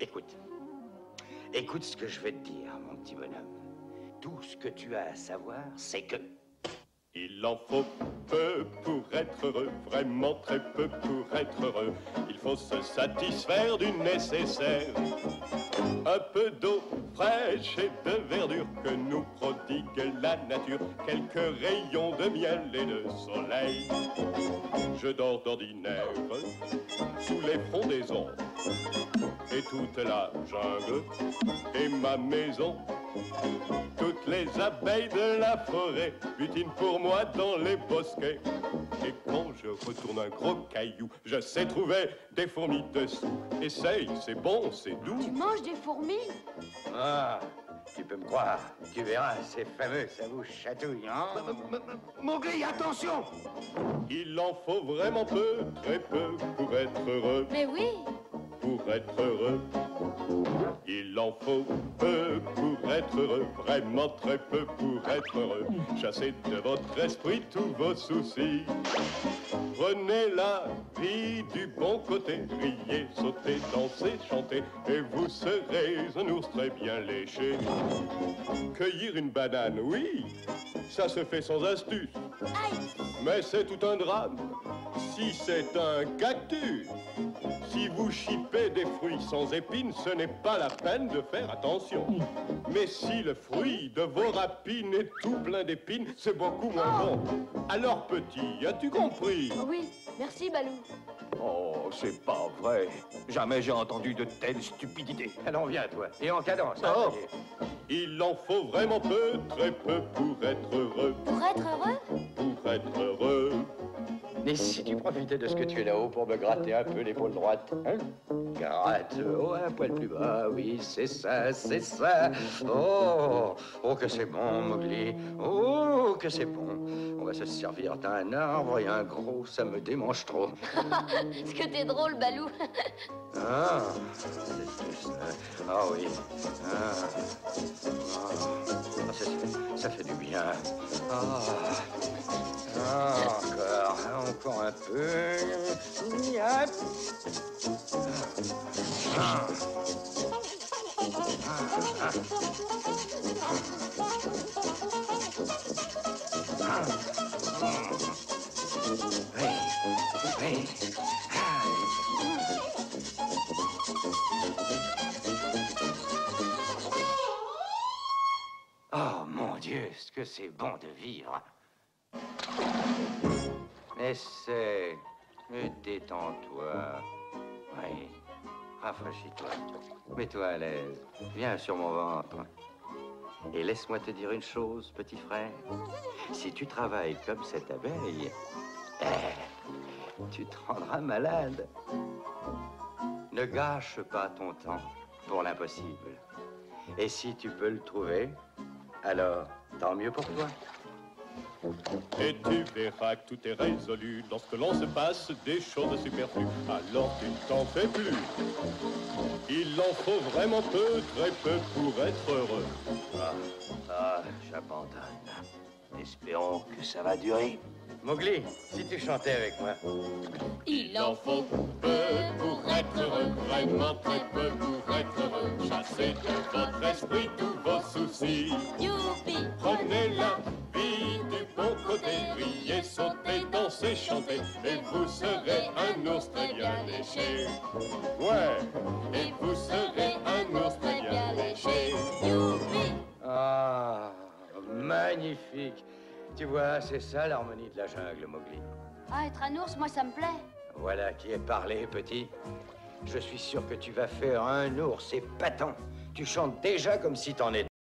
Écoute. Écoute ce que je vais te dire, mon petit bonhomme. Tout ce que tu as à savoir, c'est que... Il en faut peu pour être heureux, vraiment très peu pour être heureux. Il faut se satisfaire du nécessaire. Un peu d'eau fraîche et de verdure que nous prodigue la nature. Quelques rayons de miel et de soleil. Je dors d'ordinaire sous les frondaisons. Et toute la jungle est ma maison. Toutes les abeilles de la forêt butinent pour moi dans les bosquets. Et quand je retourne un gros caillou, je sais trouver des fourmis dessous. Essaye, c'est bon, c'est doux. Tu manges des fourmis? Ah, tu peux me croire. Tu verras, c'est fameux, ça vous chatouille, hein? Mowgli, attention! Il en faut vraiment peu, très peu, pour être heureux. Mais oui! Pour être heureux. Il en faut peu pour être heureux, vraiment très peu pour être heureux. Chassez de votre esprit tous vos soucis. Prenez la vie du bon côté, riez, sautez, dansez, chantez, et vous serez un ours très bien léché. Cueillir une banane, oui, ça se fait sans astuce. Mais c'est tout un drame si c'est un cactus. Si vous chipez des fruits sans épines, ce n'est pas la peine de faire attention. Mais si le fruit de vos rapines est tout plein d'épines, c'est beaucoup moins bon. Alors petit, as-tu compris? Oui, merci Balou. Oh, c'est pas vrai. Jamais j'ai entendu de telles stupidités. Allons, viens, toi, et en cadence. Hein, Oh. Il en faut vraiment peu, très peu pour être heureux. Pour être heureux? Pour être heureux. Et si tu profitais de ce que tu es là-haut pour me gratter un peu l'épaule droite, hein? Gratte, oh, un poil plus bas, oui, c'est ça, c'est ça. Oh, oh, que c'est bon, Mowgli. Oh, que c'est bon. On va se servir d'un arbre et un gros, ça me démange trop. Est-ce que t'es drôle, Balou? Ah, c'est ça. Ah oui. Ah, ah, ça fait du bien. Ah. Ah, encore un peu. Miap. Ah. Oui, oui. Oh mon Dieu, ce que c'est bon de vivre. Essaie, et détends-toi. Oui, rafraîchis-toi. Mets-toi à l'aise. Viens sur mon ventre. Et laisse-moi te dire une chose, petit frère. Si tu travailles comme cette abeille, tu te rendras malade. Ne gâche pas ton temps pour l'impossible. Et si tu peux le trouver, alors tant mieux pour toi. Et tu verras que tout est résolu lorsque l'on se passe des choses superflues. Alors tu ne t'en fais plus. Il en faut vraiment peu, très peu pour être heureux. J'abandonne. Espérons que ça va durer. Mowgli, si tu chantais avec moi. Il en faut peu pour être heureux, vraiment très peu pour être heureux. Chassez de votre esprit tous vos soucis. Youpi! Prenez la vie du bon côté, riez, sautez, dansez, chantez, et vous serez un ours très bien léché. Ouais, et vous serez un ours très bien léché. Youpi! Ah, magnifique. Tu vois, c'est ça l'harmonie de la jungle, Mowgli. Ah, être un ours, moi, ça me plaît. Voilà qui est parlé, petit. Je suis sûr que tu vas faire un ours épatant. Tu chantes déjà comme si t'en étais.